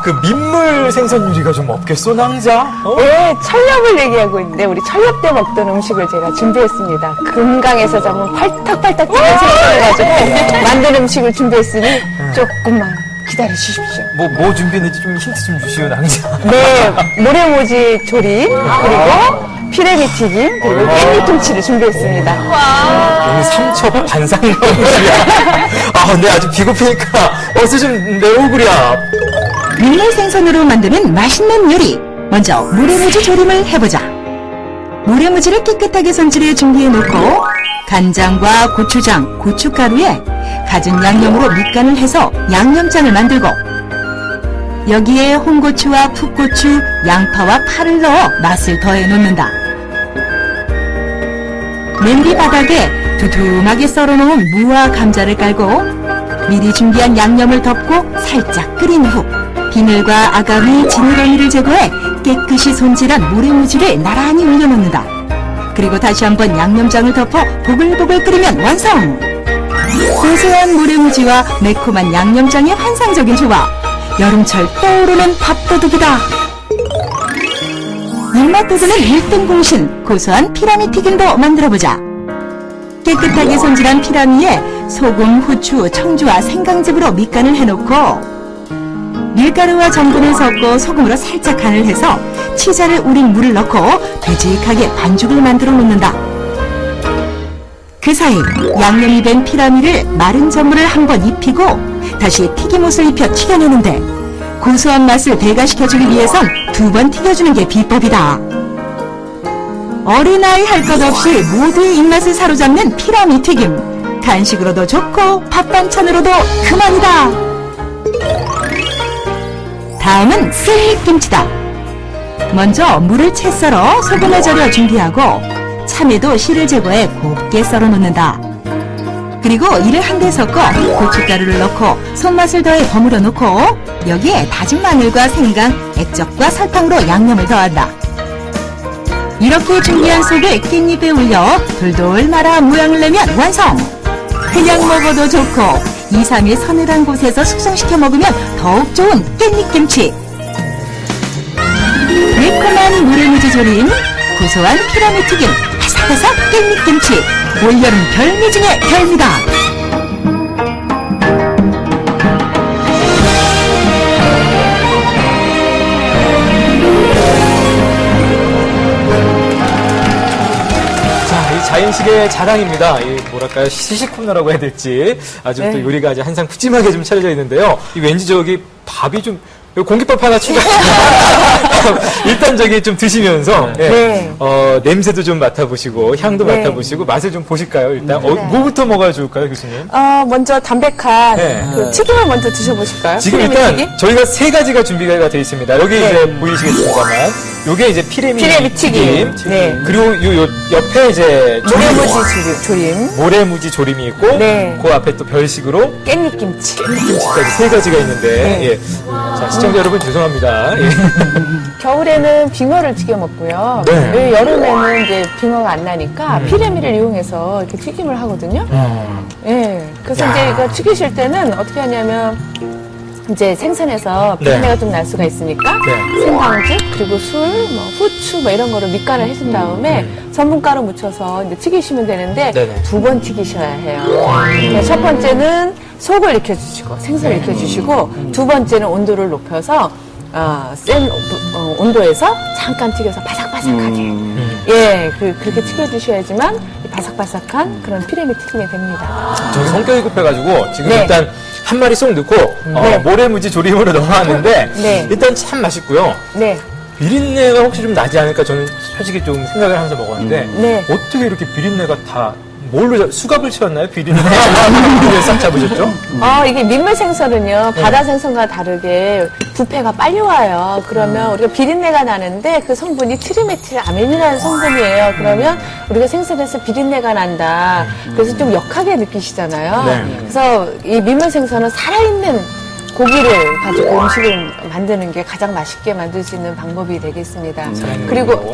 그 민물 생선 요리가 좀 없겠소, 낭자? 네, 철렵을 얘기하고 있는데 우리 철렵 때 먹던 음식을 제가 준비했습니다. 금강에서 잡은 팔딱팔딱 뛰는 생선을 가지고 만든 음식을 준비했으니 조금만 기다려주십시오. 뭐 준비했는지 좀 힌트 좀 주시오, 낭자. 네, 모래모지 조림, 그리고 피레미 튀김, 그리고 깻잎김치를 준비했습니다. 오늘 삼첩 반상용이야. 근데 아주 비고프니까 어서 좀 내오구랴. 민물 생선으로 만드는 맛있는 요리. 먼저 모래무지 조림을 해보자. 모래무지를 깨끗하게 손질해 준비해놓고 간장과 고추장, 고춧가루에 갖은 양념으로 밑간을 해서 양념장을 만들고 여기에 홍고추와 풋고추, 양파와 파를 넣어 맛을 더해 놓는다. 냄비 바닥에 두툼하게 썰어놓은 무와 감자를 깔고 미리 준비한 양념을 덮고 살짝 끓인 후 비늘과 아가미, 지느러미를 제거해 깨끗이 손질한 모래무지를 나란히 올려놓는다. 그리고 다시 한번 양념장을 덮어 보글보글 끓이면 완성! 고소한 모래무지와 매콤한 양념장의 환상적인 조합. 여름철 떠오르는 밥도둑이다. 입맛 돋우는 1등 공신 고소한 피라미 튀김도 만들어보자. 깨끗하게 손질한 피라미에 소금, 후추, 청주와 생강즙으로 밑간을 해놓고 밀가루와 전분을 섞고 소금으로 살짝 간을 해서 치자를 우린 물을 넣고 되직하게 반죽을 만들어 놓는다. 그 사이 양념이 된 피라미를 마른 전분을 한번 입히고 다시 튀김옷을 입혀 튀겨내는데 고소한 맛을 배가시켜주기 위해선 2번 튀겨주는 게 비법이다. 어린아이 할 것 없이 모두의 입맛을 사로잡는 피라미 튀김. 간식으로도 좋고 밥 반찬으로도 그만이다. 다음은 깻잎김치다. 먼저 물을 채 썰어 소금에 절여 준비하고 참외도 씨를 제거해 곱게 썰어 놓는다. 그리고 이를 한데 섞어 고춧가루를 넣고 손맛을 더해 버무려 놓고 여기에 다진 마늘과 생강, 액젓과 설탕으로 양념을 더한다. 이렇게 준비한 속을 깻잎에 올려 돌돌 말아 모양을 내면 완성! 그냥 먹어도 좋고 2, 3일 서늘한 곳에서 숙성시켜 먹으면 더욱 좋은 깻잎김치. 매콤한 모래무지 조림, 고소한 피라미 튀김, 바삭바삭 깻잎김치. 올여름 별미 중의 별미다. 자, 이 자연식의 자랑입니다. 이 뭐랄까요, 시식 코너라고 해야 될지 아주 또 요리가 아주 항상 푸짐하게 좀 차려져 있는데요. 이 왠지 저기 밥이 좀 공깃밥 하나 추가. 일단 저기 좀 드시면서 냄새도 좀 맡아보시고 향도 맡아보시고 맛을 좀 보실까요? 일단 뭐부터 먹어야 좋을까요, 교수님? 먼저 담백한 그 튀김을 먼저 드셔보실까요? 지금 일단 튀김? 저희가 3가지가 준비가 되어 있습니다. 여기 이제 보이시겠습니다만 요게 이제 피레미 튀김. 네. 그리고 요 옆에 이제 모래무지 조림. 모래무지 조림이 있고 그 앞에 또 별식으로 깻잎김치. 깻잎김치까지 3가지가 있는데 자, 시청자 여러분 죄송합니다. 겨울에는 빙어를 튀겨 먹고요. 여름에는 이제 빙어가 안 나니까 피레미를 이용해서 이렇게 튀김을 하거든요. 그래서 이제 이거 튀기실 때는 어떻게 하냐면 이제 생선에서 비린내가 좀 날 수가 있으니까 생강즙 그리고 술, 후추 이런 거를 밑간을 해준 다음에 전분가루 묻혀서 이제 튀기시면 되는데 2번 튀기셔야 해요. 첫 번째는 속을 익혀주시고 생선을 익혀주시고 2번째는 온도를 높여서 센 온도에서 잠깐 튀겨서 바삭바삭하게 그렇게 튀겨주셔야지만 바삭바삭한 그런 피레미 튀김이 됩니다. 저기 성격이 급해가지고 지금 일단 한 마리 쏙 넣고 모래무지 조림으로 넣어놨는데 일단 참 맛있고요. 비린내가 혹시 좀 나지 않을까 저는 솔직히 좀 생각을 하면서 먹었는데 어떻게 이렇게 비린내가 다 뭘로 수갑을 채웠나요? 비린내를 싹 잡으셨죠? 이게 민물 생선은요 바다 생선과 다르게 부패가 빨리 와요. 그러면 우리가 비린내가 나는데 그 성분이 트리메틸 아민이라는 성분이에요. 그러면 우리가 생선에서 비린내가 난다. 그래서 좀 역하게 느끼시잖아요. 그래서 이 민물 생선은 살아있는 고기를 가지고 음식을 만드는 게 가장 맛있게 만들 수 있는 방법이 되겠습니다. 그리고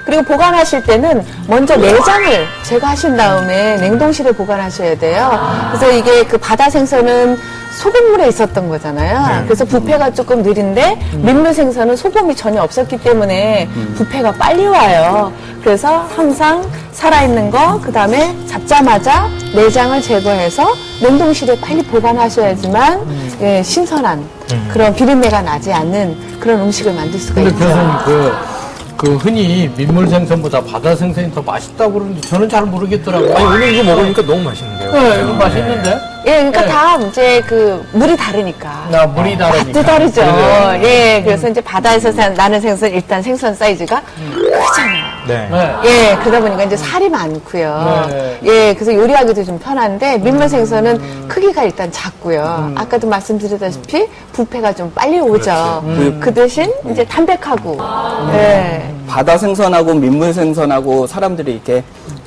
그리고 보관하실 때는 먼저 내장을 제거하신 다음에 냉동실에 보관하셔야 돼요. 그래서 이게 그 바다 생선은 소금물에 있었던 거잖아요. 그래서 부패가 조금 느린데 민물 생선은 소금이 전혀 없었기 때문에 부패가 빨리 와요. 그래서 항상 살아있는 거, 그 다음에 잡자마자 내장을 제거해서 냉동실에 빨리 보관하셔야지만 예, 신선한 그런 비린내가 나지 않는 그런 음식을 만들 수가 근데 있죠. 교수님, 그 흔히 민물 생선보다 바다 생선이 더 맛있다고 그러는데 저는 잘 모르겠더라고요. 아니, 오늘 이거 먹으니까 너무 맛있는데요. 네, 이거 맛있는데? 예, 그러니까 네. 다 이제 그 물이 다르니까. 물이 다르니까. 또 다르죠. 그래요. 예, 그래서 이제 바다에서 나는 생선, 일단 생선 사이즈가 크잖아요. 네. 네. 예, 그러다 보니까 이제 살이 많고요. 네. 예, 그래서 요리하기도 좀 편한데, 민물 생선은 크기가 일단 작고요. 아까도 말씀드렸다시피, 부패가 좀 빨리 오죠. 그 대신 이제 담백하고, 예. 바다 생선하고 민물 생선하고 사람들이 이렇게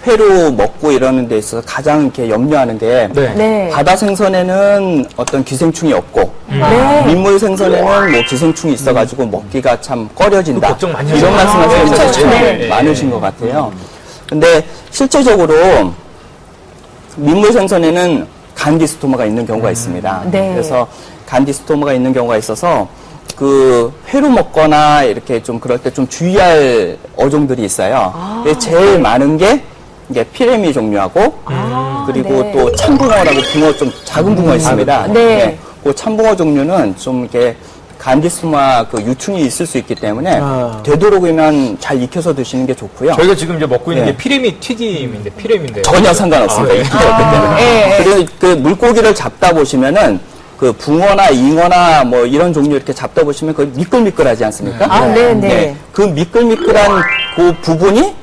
회로 먹고 이러는 데 있어서 가장 이렇게 염려하는 게 네. 네. 바다 생선에는 어떤 기생충이 없고 네. 민물 생선에는 뭐 기생충이 있어가지고 먹기가 참 꺼려진다. 그 걱정 많이 이런 하시죠. 말씀하시는 분들이 그렇죠. 참 네. 많으신 것 같아요. 근데 실제적으로 민물 생선에는 간디스토마가 있는 경우가 있습니다. 네. 그래서 간디스토마가 있는 경우가 있어서 그 회로 먹거나 이렇게 좀 그럴 때 좀 주의할 어종들이 있어요. 근데 제일 많은 게 이게 피레미 종류하고 그리고 네. 또 참붕어라고 붕어 좀 작은 붕어 있습니다. 네. 그 참붕어 종류는 좀 이렇게 간디스토마 그 유충이 있을 수 있기 때문에 되도록이면 잘 익혀서 드시는 게 좋고요. 저희가 지금 이제 먹고 있는 네. 게 피레미 튀김인데, 피레미인데. 전혀 상관없습니다. 네. 익히기 없기 때문에. 예. 그리고 그 물고기를 잡다 보시면은 그 붕어나 잉어나 뭐 이런 종류 이렇게 잡다 보시면 그 미끌미끌하지 않습니까? 아, 네. 그 미끌미끌한 그 부분이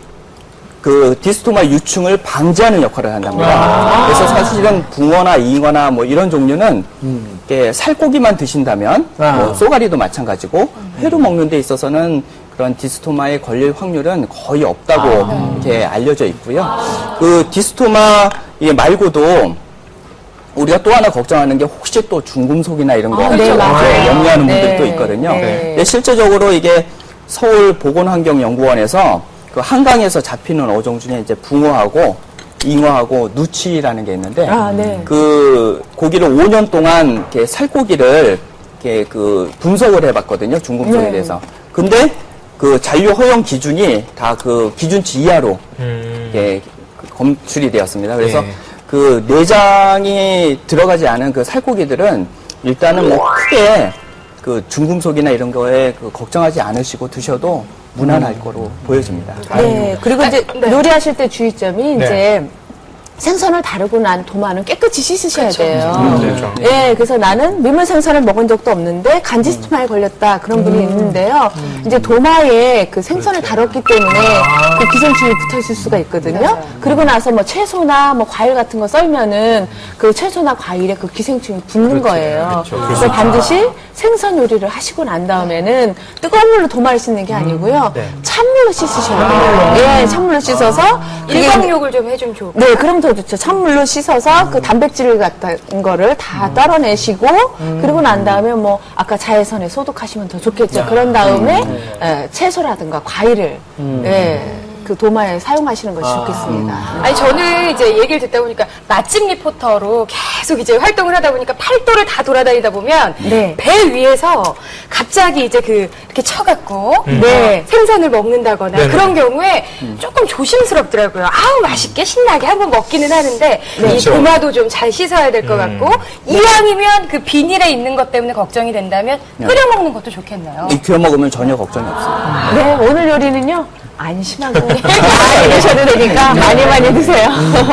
그 디스토마 유충을 방지하는 역할을 한답니다. 그래서 사실은 붕어나 잉어나 뭐 이런 종류는 이렇게 살코기만 드신다면 뭐 쏘가리도 마찬가지고 회로 먹는 데 있어서는 그런 디스토마에 걸릴 확률은 거의 없다고 이렇게 알려져 있고요. 그 디스토마 말고도 우리가 또 하나 걱정하는 게 혹시 또 중금속이나 이런 거 네, 맞아요. 염려하는 네. 분들도 있거든요. 네. 근데 실제적으로 이게 서울보건환경연구원에서 그 한강에서 잡히는 어종 중에 이제 붕어하고 잉어하고 누치라는 게 있는데 네. 그 고기를 5년 동안 이렇게 살코기를 이렇게 그 분석을 해봤거든요. 중금속에 네. 대해서. 근데 그 잔류 허용 기준이 다 그 기준치 이하로 이렇게 검출이 되었습니다. 그래서 예. 그 내장이 들어가지 않은 그 살코기들은 일단은 뭐 크게 그 중금속이나 이런 거에 그 걱정하지 않으시고 드셔도 무난할 거로 보여집니다. 네. 그리고 이제 요리하실 때 주의점이 이제 생선을 다루고 난 도마는 깨끗이 씻으셔야 돼요. 그렇죠. 예, 그래서 나는 민물 생선을 먹은 적도 없는데 간지스토마에 걸렸다 그런 분이 있는데요. 이제 도마에 그 생선을 다뤘기 때문에 그 기생충이 붙어 있을 수가 있거든요. 그리고 나서 뭐 채소나 뭐 과일 같은 거 썰면은 그 채소나 과일에 그 기생충이 붙는 거예요. 그래서 반드시 생선 요리를 하시고 난 다음에는 뜨거운 물로 도마를 씻는 게 아니고요. 찬물로 씻으셔야 돼요. 예, 찬물로 씻어서 일광욕을 좀 해주면 좋을 것 네, 그럼 더 좋죠. 찬물로 씻어서 그 단백질 같은 거를 다 떨어내시고, 그리고 난 다음에 뭐, 아까 자외선에 소독하시면 더 좋겠죠. 그런 다음에, 채소라든가 과일을, 그 도마에 사용하시는 것이 좋겠습니다. 아니 저는 이제 얘기를 듣다 보니까 맛집 리포터로 계속 이제 활동을 하다 보니까 팔도를 다 돌아다니다 보면 네. 배 위에서 갑자기 이제 그 이렇게 쳐갖고 네. 생선을 먹는다거나 네네. 그런 경우에 조금 조심스럽더라고요. 아우 맛있게 신나게 한번 먹기는 하는데 이 그렇죠. 도마도 좀 잘 씻어야 될 것 같고 이왕이면 그 비닐에 있는 것 때문에 걱정이 된다면 끓여 먹는 것도 좋겠네요. 익혀 먹으면 전혀 걱정이 없습니다. 네, 오늘 요리는요, 안심하고 많이 드셔도 되니까 많이 드세요.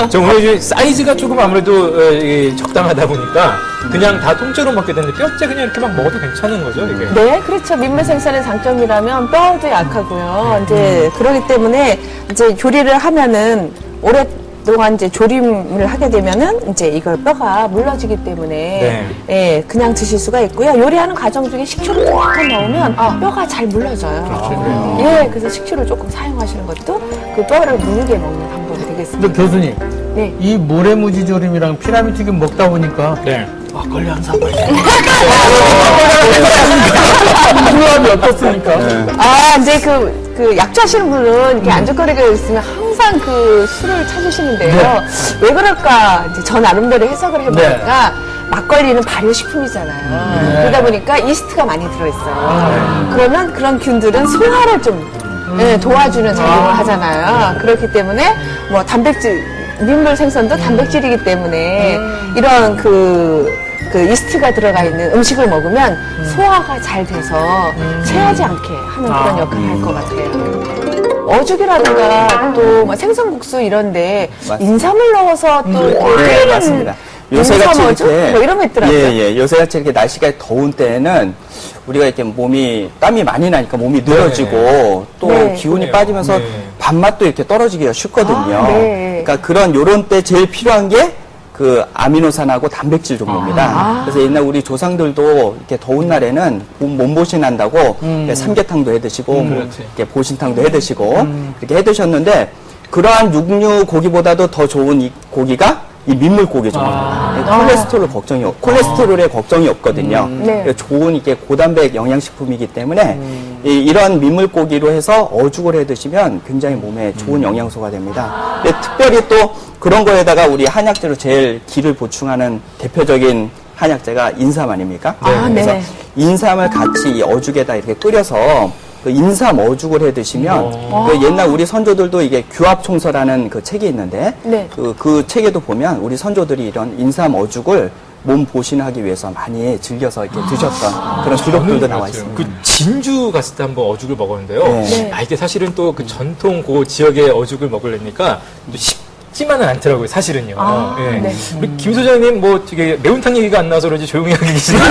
저 오늘 이제 사이즈가 조금 아무래도 적당하다 보니까 그냥 다 통째로 먹게 되는데 뼈째 그냥 이렇게 막 먹어도 괜찮은 거죠, 이게? 네, 그렇죠. 민물 생선의 장점이라면 뼈도 약하고요. 이제 그러기 때문에 이제 조리를 하면은 오랫동안 이제 조림을 하게 되면은 이제 이걸 뼈가 물러지기 때문에 예, 그냥 드실 수가 있고요. 요리하는 과정 중에 식초를 조금 넣으면 뼈가 잘 물러져요. 예, 그래서 식초를 조금 사용하시는 것도 그 뼈를 무르게 먹는 방법이 되겠습니다. 근데 교수님, 네. 이 모래무지조림이랑 피라미 튀김 먹다 보니까 네. 막걸리 한 사발. 궁합이 어떻습니까? 이제 그 약주하시는 분은 이렇게 안주거리가 있으면 항상 그 술을 찾으시는데요. 왜 그럴까? 이제 저 나름대로 해석을 해보니까 막걸리는 발효식품이잖아요. 그러다 보니까 이스트가 많이 들어있어요. 그러면 그런 균들은 소화를 좀 도와주는 작용을 하잖아요. 그렇기 때문에 뭐 단백질, 민물 생선도 단백질이기 때문에 이런 그 이스트가 들어가 있는 음식을 먹으면 소화가 잘 돼서 체하지 않게 하는 그런 역할을 할 것 같아요. 어죽이라든가 또 뭐 생선국수 이런데 인삼을 넣어서 또 이렇게 네, 맞습니다. 요새같이 인삼어죽? 이렇게 뭐 이런 거 있더라고요. 예, 요새같이 이렇게 날씨가 더운 때는 우리가 이렇게 땀이 많이 나니까 몸이 늘어지고 또 네. 기운이 그래요. 빠지면서 네. 밥맛도 이렇게 떨어지기가 쉽거든요. 아, 네. 그러니까 요런 때 제일 필요한 게 그 아미노산하고 단백질 종류입니다. 그래서 옛날 우리 조상들도 이렇게 더운 날에는 몸보신 한다고 이렇게 삼계탕도 해 드시고 뭐 그렇지. 이렇게 보신탕도 해 드시고 이렇게 해 드셨는데 그러한 육류 고기보다도 더 좋은 이 고기가 이 민물고기 종류입니다. 콜레스테롤에 걱정이 없거든요. 네. 그래서 좋은 이게 고단백 영양식품이기 때문에 이런 민물고기로 해서 어죽을 해 드시면 굉장히 몸에 좋은 영양소가 됩니다. 근데 특별히 또 그런 거에다가 우리 한약재로 제일 기를 보충하는 대표적인 한약재가 인삼 아닙니까? 그래서 네. 인삼을 같이 이 어죽에다 이렇게 끓여서 그 인삼 어죽을 해 드시면 그 옛날 우리 선조들도 이게 규합총서라는 그 책이 있는데 네. 그 책에도 보면 우리 선조들이 이런 인삼 어죽을 몸 보신하기 위해서 많이 즐겨서 이렇게 드셨던 그런 기록들도 나와 있습니다. 그 진주 갔을 때 한번 어죽을 먹었는데요. 네. 이게 사실은 또 그 전통 그 지역의 어죽을 먹으려니까 또 쉽지만은 않더라고요, 사실은요. 예. 네. 우리 김 소장님 뭐 되게 매운탕 얘기가 안 나와서 그런지 조용히 하고 계시는데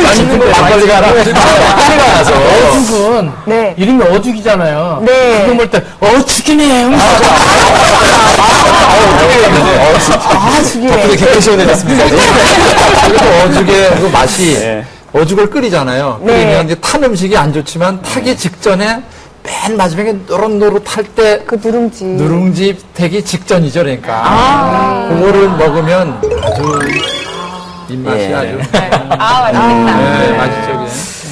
맛있는 거 막걸리가 막걸리가 나서 어죽은 네. 이름이 어죽이잖아요. 네. 그거 먹을 때 어죽이네. 덕분에 굉장히 시원해졌습니다. 그리고 어죽의 그 맛이 네. 어죽을 끓이잖아요. 네. 끓이면 이제 탄 음식이 안 좋지만 타기 직전에 맨 마지막에 노릇노릇할 때 그 누룽지. 누룽지 되기 직전이죠, 그러니까. 그거를 먹으면 아주 입맛이 예. 아주 맛있겠다. 네, 맛있죠, 그게.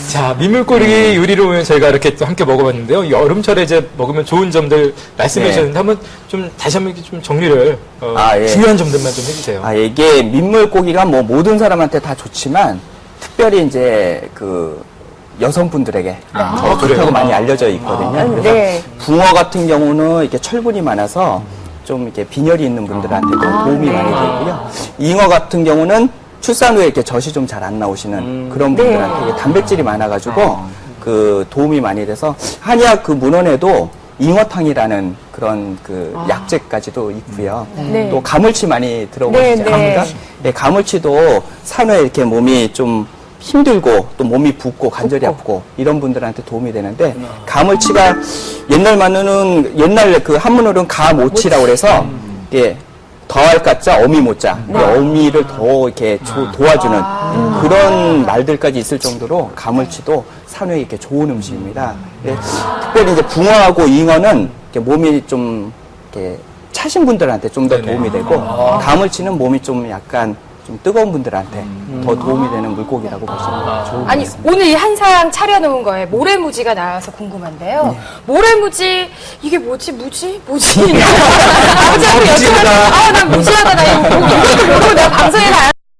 자, 민물고기 요리로 오면 저희가 이렇게 또 함께 먹어봤는데요. 여름철에 이제 먹으면 좋은 점들 말씀해 네. 주셨는데 한번 좀 다시 한번 이렇게 좀 정리를 예. 중요한 점들만 좀 해주세요. 이게 민물고기가 뭐 모든 사람한테 다 좋지만 특별히 이제 그 여성분들에게 더 그래요? 좋다고 많이 알려져 있거든요. 그래서 네. 붕어 같은 경우는 이렇게 철분이 많아서 좀 이렇게 빈혈이 있는 분들한테도 도움이 많이 되고요. 잉어 같은 경우는 출산 후에 이렇게 젖이 좀 잘 안 나오시는 그런 분들한테 이게 단백질이 많아가지고 그 도움이 많이 돼서 한의학 그 문헌에도 잉어탕이라는 그런 그 약재까지도 있고요. 네. 또 가물치 많이 들어보시지 네, 네. 않습니까? 네, 가물치도 산후에 이렇게 몸이 좀 힘들고 또 몸이 붓고 관절이 아프고 이런 분들한테 도움이 되는데 가물치가 옛날 그 한문으로는 가모치라고 그래서 예, 더할 가자 어미 모자 어미를 더 이렇게 도와주는 그런 말들까지 있을 정도로 가물치도 산후에 이렇게 좋은 음식입니다. 예, 특별히 이제 붕어하고 잉어는 이렇게 몸이 좀 이렇게 차신 분들한테 좀 더 도움이 되고 가물치는 몸이 좀 약간 좀 뜨거운 분들한테 더 도움이 되는 물고기라고 보시면 좋을 것 아니 같습니다. 오늘 이 한상 차려놓은 거에 모래무지가 나와서 궁금한데요. 모래무지 이게 뭐지? 무지? 뭐지? 아버지한테 여쭤봤는데 난 무지하다. 나 이거 모르고 내가 방송에 나왔는데